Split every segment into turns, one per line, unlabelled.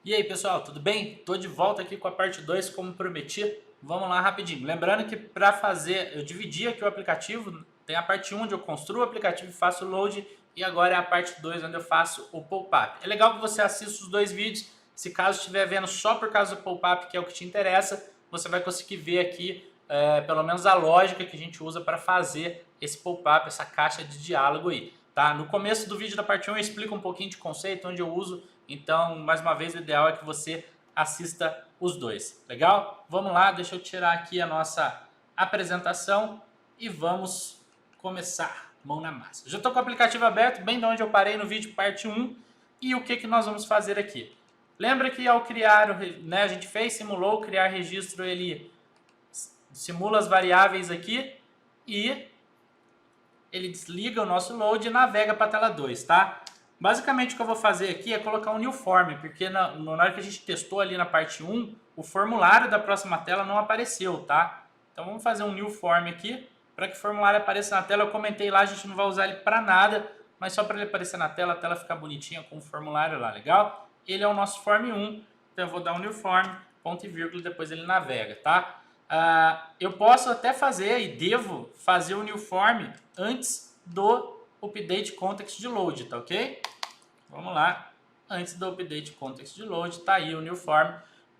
E aí pessoal, tudo bem? Tô de volta aqui com a parte 2 como prometi. Vamos lá rapidinho. Lembrando que para fazer, eu dividi aqui o aplicativo, tem a parte 1 onde eu construo o aplicativo e faço o load, e agora é a parte 2 onde eu faço o pop-up. É legal que você assista os dois vídeos, se caso estiver vendo só por causa do pop-up, que é o que te interessa, você vai conseguir ver aqui pelo menos a lógica que a gente usa para fazer esse pop-up, essa caixa de diálogo aí. Tá? No começo do vídeo da parte 1 eu explico um pouquinho de conceito, onde eu uso. Então, mais uma vez, o ideal é que você assista os dois. Legal? Vamos lá, deixa eu tirar aqui a nossa apresentação e vamos começar. Mão na massa. Já estou com o aplicativo aberto, bem de onde eu parei no vídeo parte 1. E o que nós vamos fazer aqui? Lembra que ao criar, né, a gente simulou criar registro, ele simula as variáveis aqui e ele desliga o nosso load e navega para a tela 2, tá? Basicamente o que eu vou fazer aqui é colocar um new form, porque na hora que a gente testou ali na parte 1, o formulário da próxima tela não apareceu, tá? Então vamos fazer um new form aqui, para que o formulário apareça na tela. Eu comentei lá, a gente não vai usar ele para nada, mas só para ele aparecer na tela, a tela ficar bonitinha com o formulário lá, legal? Ele é o nosso form 1, então eu vou dar um new form, ponto e vírgula, depois ele navega, tá? Eu posso até fazer e devo fazer o new form antes do update context de load, tá ok? Vamos lá, antes do update context de load, tá aí o new form,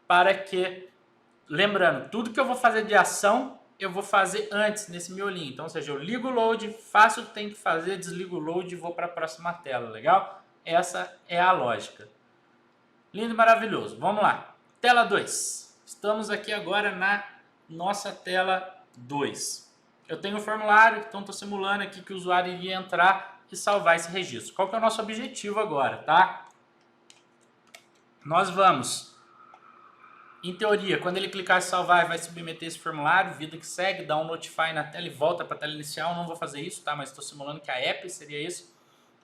para que, lembrando, tudo que eu vou fazer de ação, eu vou fazer antes, nesse miolinho. Então, ou seja, eu ligo o load, faço o que tem que fazer, desligo o load e vou para a próxima tela, legal? Essa é a lógica. Lindo e maravilhoso. Vamos lá. Tela 2. Estamos aqui agora na nossa tela 2. Eu tenho o formulário, então estou simulando aqui que o usuário iria entrar e salvar esse registro. Qual que é o nosso objetivo agora, tá? Nós vamos, em teoria, quando ele clicar em salvar, vai submeter esse formulário, vida que segue, dá um notify na tela e volta para a tela inicial. Não vou fazer isso, tá? Mas estou simulando que a app seria isso.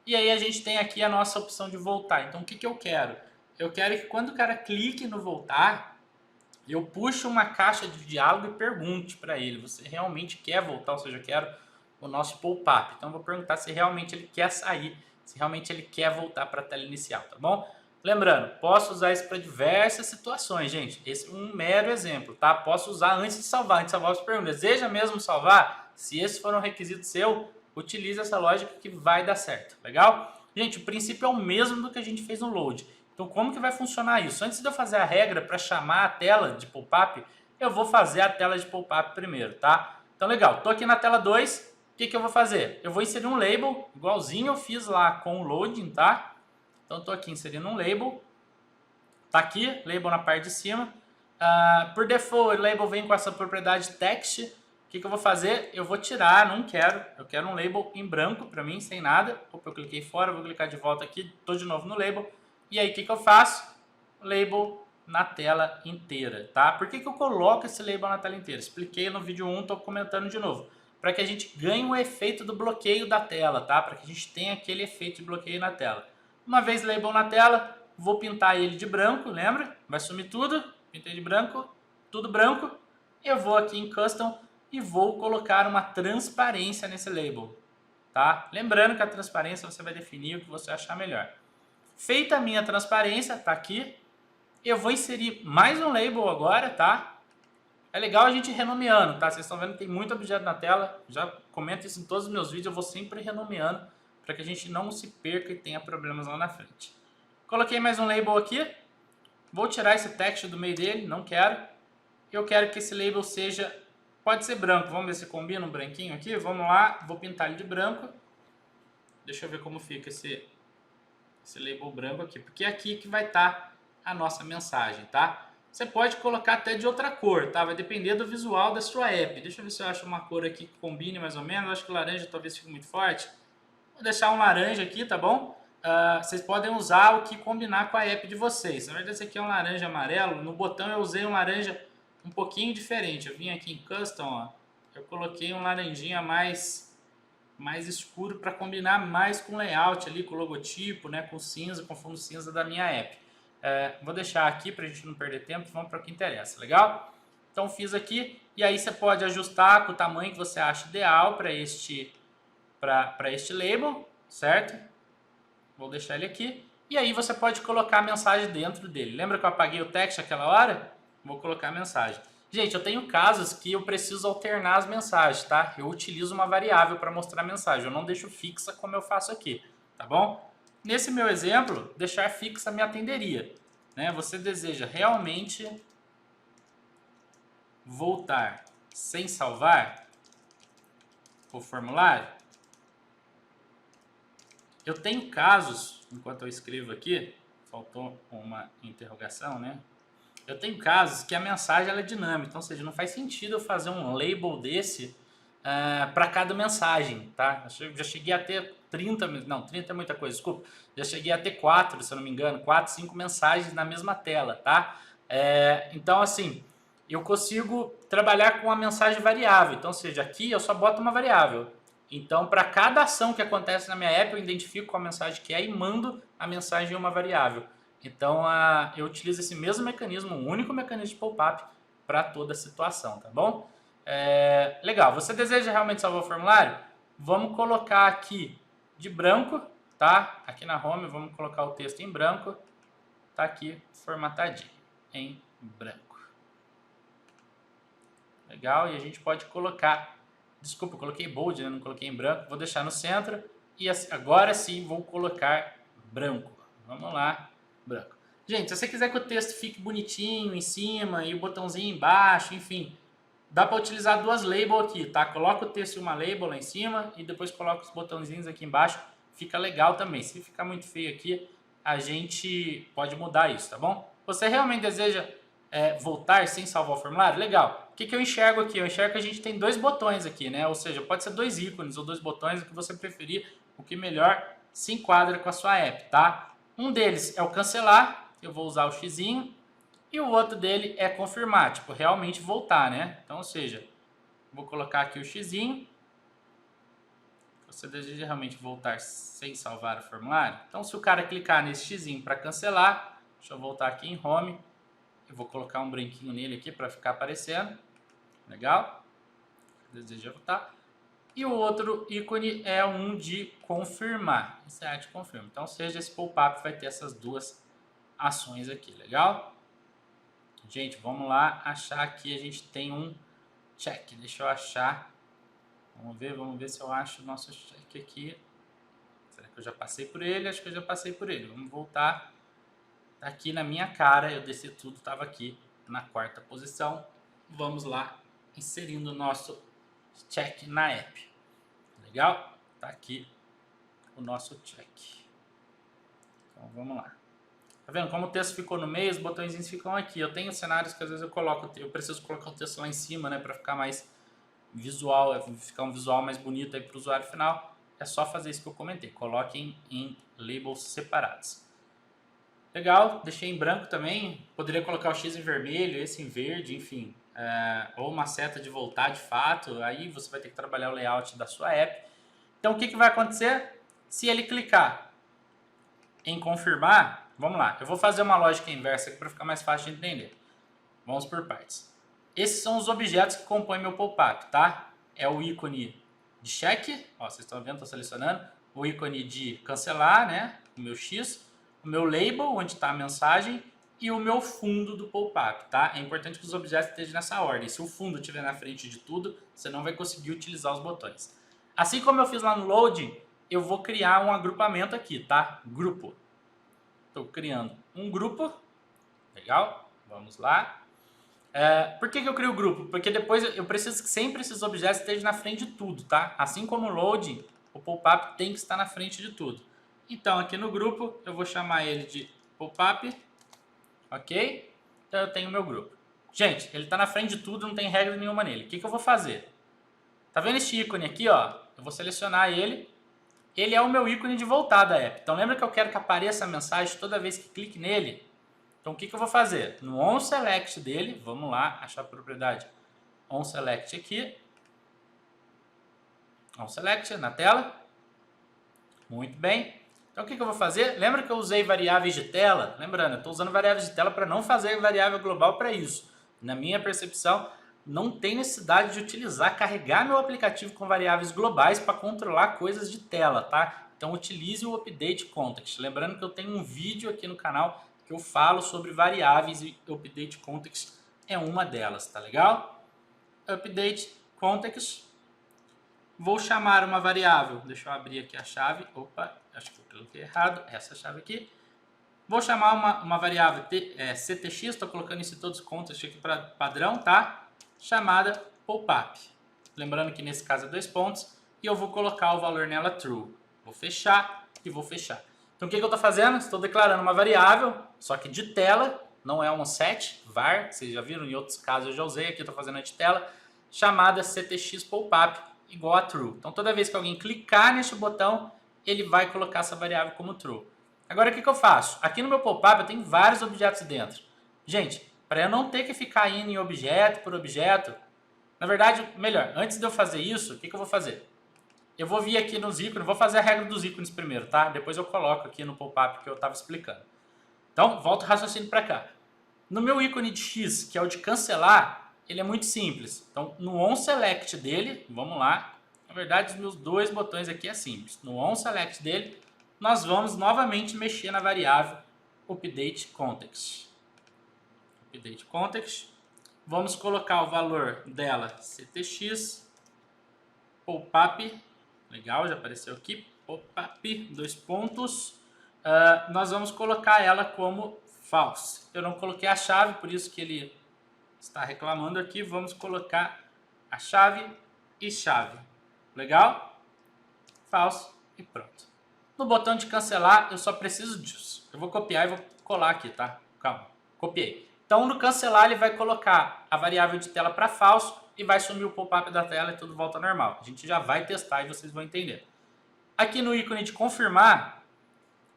E aí a gente tem aqui a nossa opção de voltar. Então o que eu quero? Eu quero que quando o cara clique no voltar, eu puxo uma caixa de diálogo e pergunte para ele, você realmente quer voltar? Ou seja, eu quero o nosso pop-up. Então eu vou perguntar se realmente ele quer sair, se realmente ele quer voltar para a tela inicial, tá bom? Lembrando, posso usar isso para diversas situações, gente. Esse é um mero exemplo, tá? Posso usar antes de salvar. Antes de salvar, você pergunta, deseja mesmo salvar? Se esse for um requisito seu, utilize essa lógica que vai dar certo, legal? Gente, o princípio é o mesmo do que a gente fez no load. Então, como que vai funcionar isso? Antes de eu fazer a regra para chamar a tela de pop-up, eu vou fazer a tela de pop-up primeiro, tá? Então, legal. Estou aqui na tela 2. O que eu vou fazer? Eu vou inserir um label, igualzinho eu fiz lá com o loading, tá? Então, estou aqui inserindo um label. Tá aqui, label na parte de cima. Por default, o label vem com essa propriedade text. O que eu vou fazer? Eu vou tirar, não quero. Eu quero um label em branco para mim, sem nada. Opa, eu cliquei fora, vou clicar de volta aqui. Estou de novo no label. E aí, o que eu faço? Label na tela inteira, tá? Por que eu coloco esse label na tela inteira? Expliquei no vídeo 1, estou comentando de novo. Para que a gente ganhe o efeito do bloqueio da tela, tá? Para que a gente tenha aquele efeito de bloqueio na tela. Uma vez label na tela, vou pintar ele de branco, lembra? Vai sumir tudo, pintei de branco, tudo branco. Eu vou aqui em Custom e vou colocar uma transparência nesse label, tá? Lembrando que a transparência você vai definir o que você achar melhor. Feita a minha transparência, tá aqui. Eu vou inserir mais um label agora, tá? É legal a gente renomeando, tá? Vocês estão vendo que tem muito objeto na tela. Já comento isso em todos os meus vídeos. Eu vou sempre renomeando para que a gente não se perca e tenha problemas lá na frente. Coloquei mais um label aqui. Vou tirar esse text do meio dele, não quero. Eu quero que esse label seja... Pode ser branco, vamos ver se combina um branquinho aqui. Vamos lá, vou pintar ele de branco. Deixa eu ver como fica esse label branco aqui, porque é aqui que vai estar a nossa mensagem, tá? Você pode colocar até de outra cor, tá? Vai depender do visual da sua app. Deixa eu ver se eu acho uma cor aqui que combine mais ou menos. Acho que laranja talvez fique muito forte. Vou deixar um laranja aqui, tá bom? Vocês podem usar o que combinar com a app de vocês. Na verdade, esse aqui é um laranja amarelo. No botão eu usei um laranja um pouquinho diferente. Eu vim aqui em Custom, ó. Eu coloquei um laranjinha mais escuro para combinar mais com o layout ali, com o logotipo, né, com cinza, com fundo cinza da minha app. Vou deixar aqui para a gente não perder tempo, vamos para o que interessa, legal? Então fiz aqui, e aí você pode ajustar com o tamanho que você acha ideal para este label, certo? Vou deixar ele aqui. E aí você pode colocar a mensagem dentro dele. Lembra que eu apaguei o text aquela hora? Vou colocar a mensagem. Gente, eu tenho casos que eu preciso alternar as mensagens, tá? Eu utilizo uma variável para mostrar a mensagem. Eu não deixo fixa como eu faço aqui, tá bom? Nesse meu exemplo, deixar fixa me atenderia, né? Você deseja realmente voltar sem salvar o formulário? Eu tenho casos, enquanto eu escrevo aqui, faltou uma interrogação, né? Eu tenho casos que a mensagem ela é dinâmica, então, ou seja, não faz sentido eu fazer um label desse para cada mensagem, tá? Eu já cheguei a ter 30, não, 30 é muita coisa, desculpa. Já cheguei a ter 4, se eu não me engano, 4, 5 mensagens na mesma tela, tá? Então, assim, eu consigo trabalhar com a mensagem variável. Então, ou seja, aqui eu só boto uma variável. Então, para cada ação que acontece na minha app, eu identifico qual mensagem que é e mando a mensagem em uma variável. Então, eu utilizo esse mesmo mecanismo, um único mecanismo de pop-up para toda a situação, tá bom? Legal, você deseja realmente salvar o formulário? Vamos colocar aqui de branco, tá? Aqui na home, vamos colocar o texto em branco. Tá aqui formatadinho, em branco. Legal, e a gente pode colocar... Desculpa, eu coloquei bold, né? Não coloquei em branco. Vou deixar no centro e agora sim vou colocar branco. Vamos lá, branco. Gente, se você quiser que o texto fique bonitinho em cima e o botãozinho embaixo, enfim, dá para utilizar duas labels aqui, tá? Coloca o texto em uma label lá em cima e depois coloca os botãozinhos aqui embaixo. Fica legal também. Se ficar muito feio aqui, a gente pode mudar isso, tá bom? Você realmente deseja voltar sem salvar o formulário? Legal. O que eu enxergo aqui? Eu enxergo que a gente tem dois botões aqui, né? Ou seja, pode ser dois ícones ou dois botões, o que você preferir, o que melhor se enquadra com a sua app, tá? Um deles é o cancelar, eu vou usar o xizinho, e o outro dele é confirmar, tipo, realmente voltar, né? Então, ou seja, vou colocar aqui o xizinho. Você deseja realmente voltar sem salvar o formulário? Então, se o cara clicar nesse xizinho para cancelar, deixa eu voltar aqui em home, eu vou colocar um branquinho nele aqui para ficar aparecendo. Legal? Deseja voltar. E o outro ícone é um de confirmar. Insert confirma. Então, seja esse pop-up vai ter essas duas ações aqui. Legal? Gente, vamos lá achar aqui. A gente tem um check. Deixa eu achar. Vamos ver se eu acho o nosso check aqui. Será que eu já passei por ele? Acho que eu já passei por ele. Vamos voltar. Tá aqui na minha cara. Eu desci tudo, estava aqui na quarta posição. Vamos lá, inserindo o nosso check na app. Legal? Tá aqui o nosso check. Então vamos lá. Tá vendo como o texto ficou no meio, os botõezinhos ficam aqui. Eu tenho cenários que às vezes eu preciso colocar o texto lá em cima, né, para ficar mais visual, ficar um visual mais bonito aí para o usuário final. É só fazer isso que eu comentei. Coloquem em labels separados. Legal, deixei em branco também. Poderia colocar o X em vermelho, esse em verde, enfim. Ou uma seta de voltar de fato. Aí você vai ter que trabalhar o layout da sua app. Então o que vai acontecer? Se ele clicar em confirmar, vamos lá. Eu vou fazer uma lógica inversa aqui para ficar mais fácil de entender. Vamos por partes. Esses são os objetos que compõem meu pop-up, tá? É o ícone de check, ó, vocês estão vendo, estou selecionando. O ícone de cancelar, né? O meu X. O meu label, onde está a mensagem. E o meu fundo do pop-up, tá? É importante que os objetos estejam nessa ordem. Se o fundo estiver na frente de tudo, você não vai conseguir utilizar os botões. Assim como eu fiz lá no loading, eu vou criar um agrupamento aqui, tá? Grupo. Estou criando um grupo. Legal? Vamos lá. Por que eu crio o grupo? Porque depois eu preciso que sempre esses objetos estejam na frente de tudo, tá? Assim como o loading, o pop-up tem que estar na frente de tudo. Então, aqui no grupo, eu vou chamar ele de pop-up, ok? Então, eu tenho o meu grupo. Gente, ele está na frente de tudo, não tem regra nenhuma nele. O que eu vou fazer? Tá vendo este ícone aqui, ó? Eu vou selecionar ele. Ele é o meu ícone de voltar da app. Então, lembra que eu quero que apareça a mensagem toda vez que clique nele? Então, o que eu vou fazer? No onSelect dele, vamos lá, achar a propriedade onSelect aqui. OnSelect na tela. Muito bem. Então, o que eu vou fazer? Lembra que eu usei variáveis de tela? Lembrando, eu estou usando variáveis de tela para não fazer variável global para isso. Na minha percepção, não tem necessidade de utilizar, carregar meu aplicativo com variáveis globais para controlar coisas de tela, tá? Então utilize o update context. Lembrando que eu tenho um vídeo aqui no canal que eu falo sobre variáveis e update context é uma delas, tá legal? Update context. Vou chamar uma variável, deixa eu abrir aqui a chave, opa, acho que eu cliquei errado, essa chave aqui. Vou chamar uma variável CTX, estou colocando isso em todos os contextos aqui para padrão, tá? Chamada popup. Lembrando que nesse caso é 2 pontos, e eu vou colocar o valor nela true. Vou fechar e vou fechar. Então o que eu estou fazendo? Estou declarando uma variável, só que de tela, não é um set, var, que vocês já viram, em outros casos eu já usei, aqui eu estou fazendo a de tela, chamada CTX popup, igual a true. Então toda vez que alguém clicar neste botão, ele vai colocar essa variável como true. Agora o que eu faço? Aqui no meu pop-up eu tenho vários objetos dentro. Gente, para eu não ter que ficar indo em objeto por objeto, na verdade, melhor, antes de eu fazer isso, o que eu vou fazer? Eu vou vir aqui nos ícones, vou fazer a regra dos ícones primeiro, tá? Depois eu coloco aqui no pop-up que eu estava explicando. Então, volta o raciocínio para cá. No meu ícone de X, que é o de cancelar, ele é muito simples. Então, no onSelect dele, vamos lá. Na verdade, os meus dois botões aqui é simples. No onSelect dele, nós vamos novamente mexer na variável update context. Update context. Vamos colocar o valor dela CTX popup. Legal, já apareceu aqui. Popup, 2 pontos. Nós vamos colocar ela como false. Eu não coloquei a chave, por isso que ele está reclamando aqui. Vamos colocar a chave e chave. Legal? False e pronto. No botão de cancelar, eu só preciso disso. Eu vou copiar e vou colar aqui, tá? Calma, copiei. Então, no cancelar, ele vai colocar a variável de tela para falso e vai sumir o pop-up da tela e tudo volta ao normal. A gente já vai testar e vocês vão entender. Aqui no ícone de confirmar,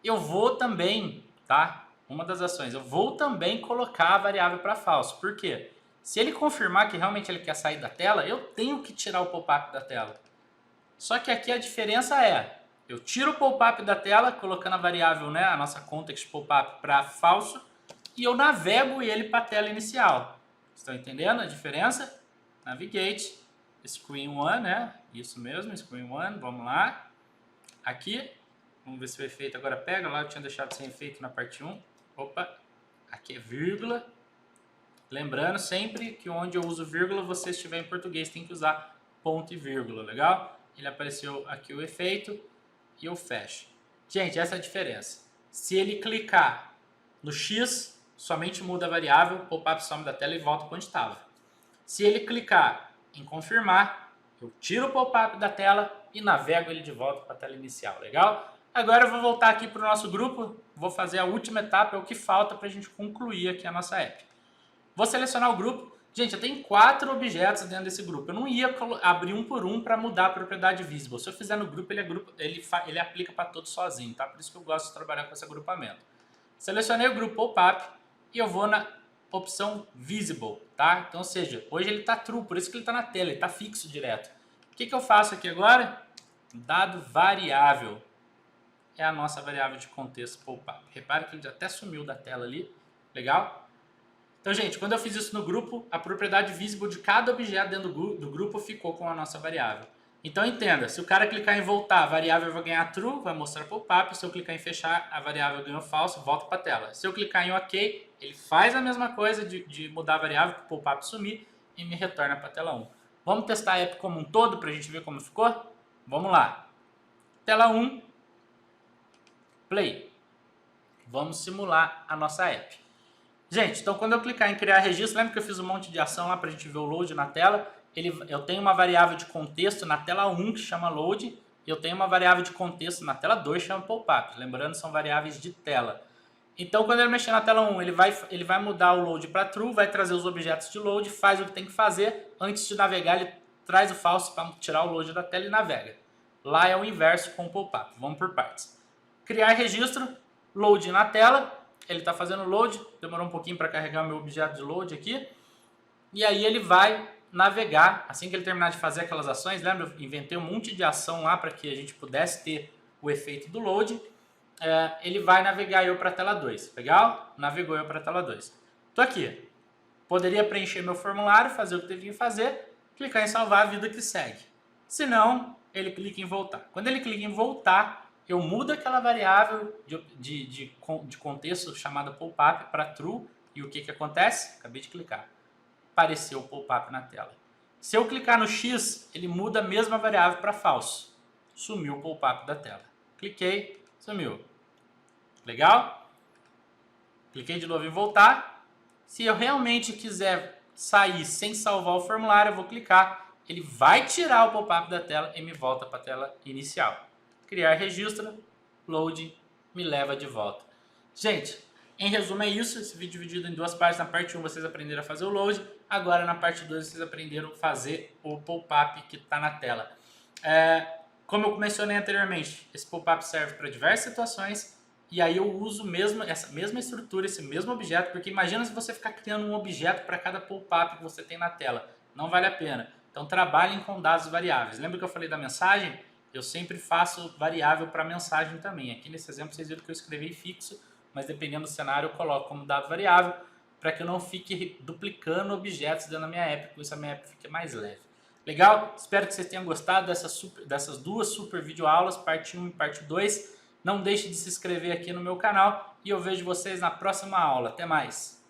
eu vou também, tá? Uma das ações, eu vou também colocar a variável para falso. Por quê? Se ele confirmar que realmente ele quer sair da tela, eu tenho que tirar o pop-up da tela. Só que aqui a diferença é, eu tiro o pop-up da tela, colocando a variável, né, a nossa context pop-up para falso, e eu navego ele para a tela inicial. Estão entendendo a diferença? Navigate, screen 1, né? Isso mesmo, screen 1, vamos lá. Aqui, vamos ver se o efeito agora pega. Lá eu tinha deixado sem efeito na parte 1. Opa, aqui é vírgula. Lembrando sempre que onde eu uso vírgula, você estiver em português, tem que usar ponto e vírgula, legal? Ele apareceu aqui o efeito e eu fecho. Gente, essa é a diferença. Se ele clicar no X, somente muda a variável, o pop-up some da tela e volta para onde estava. Se ele clicar em confirmar, eu tiro o pop-up da tela e navego ele de volta para a tela inicial, legal? Agora eu vou voltar aqui para o nosso grupo, vou fazer a última etapa, é o que falta para a gente concluir aqui a nossa app. Vou selecionar o grupo. Gente, eu tenho 4 objetos dentro desse grupo. Eu não ia abrir um por um para mudar a propriedade visible. Se eu fizer no grupo, ele aplica para todos sozinho, tá? Por isso que eu gosto de trabalhar com esse agrupamento. Selecionei o grupo pop-up e eu vou na opção visible, tá? Então, ou seja, hoje ele está true, por isso que ele está na tela, ele está fixo direto. O que eu faço aqui agora? Dado variável. É a nossa variável de contexto pop-up. Repare que ele até sumiu da tela ali. Legal? Então, gente, quando eu fiz isso no grupo, a propriedade visible de cada objeto dentro do grupo ficou com a nossa variável. Então, entenda, se o cara clicar em voltar, a variável vai ganhar true, vai mostrar pop-up. Se eu clicar em fechar, a variável ganhou false, volta para a tela. Se eu clicar em OK, ele faz a mesma coisa de mudar a variável para o pop-up sumir e me retorna para a tela 1. Vamos testar a app como um todo para a gente ver como ficou? Vamos lá. Tela 1, play. Vamos simular a nossa app. Gente, então quando eu clicar em criar registro, lembra que eu fiz um monte de ação lá para a gente ver o load na tela? Eu tenho uma variável de contexto na tela 1 que chama load, e eu tenho uma variável de contexto na tela 2 que chama pop-up. Lembrando, são variáveis de tela. Então quando ele mexer na tela 1, ele vai mudar o load para true, vai trazer os objetos de load, faz o que tem que fazer. Antes de navegar, ele traz o false para tirar o load da tela e navega. Lá é o inverso com o pop-up. Vamos por partes. Criar registro, load na tela. Ele está fazendo load, demorou um pouquinho para carregar meu objeto de load aqui. E aí ele vai navegar, assim que ele terminar de fazer aquelas ações, lembra? Eu inventei um monte de ação lá para que a gente pudesse ter o efeito do load. Ele vai navegar eu para a tela 2, legal? Navegou eu para a tela 2. Estou aqui. Poderia preencher meu formulário, fazer o que devia fazer, clicar em salvar, a vida que segue. Se não, ele clica em voltar. Quando ele clica em voltar, eu mudo aquela variável de contexto chamada pop-up para true e o que acontece? Acabei de clicar. Apareceu o pop-up na tela. Se eu clicar no X, ele muda a mesma variável para falso. Sumiu o pop-up da tela. Cliquei, sumiu. Legal? Cliquei de novo em voltar. Se eu realmente quiser sair sem salvar o formulário, eu vou clicar. Ele vai tirar o pop-up da tela e me volta para a tela inicial. Criar registro, load, me leva de volta. Gente, em resumo é isso. Esse vídeo dividido em duas partes. Na parte 1 vocês aprenderam a fazer o load. Agora na parte 2 vocês aprenderam a fazer o pop-up que está na tela. Como eu mencionei anteriormente, esse pop-up serve para diversas situações. E aí eu uso essa mesma estrutura, esse mesmo objeto. Porque imagina se você ficar criando um objeto para cada pop-up que você tem na tela. Não vale a pena. Então trabalhem com dados variáveis. Lembra que eu falei da mensagem? Eu sempre faço variável para mensagem também. Aqui nesse exemplo vocês viram que eu escrevi fixo, mas dependendo do cenário eu coloco como dado variável para que eu não fique duplicando objetos dentro da minha app, com isso a minha app fique mais leve. Legal? Espero que vocês tenham gostado dessas duas super videoaulas, parte 1 e parte 2. Não deixe de se inscrever aqui no meu canal e eu vejo vocês na próxima aula. Até mais!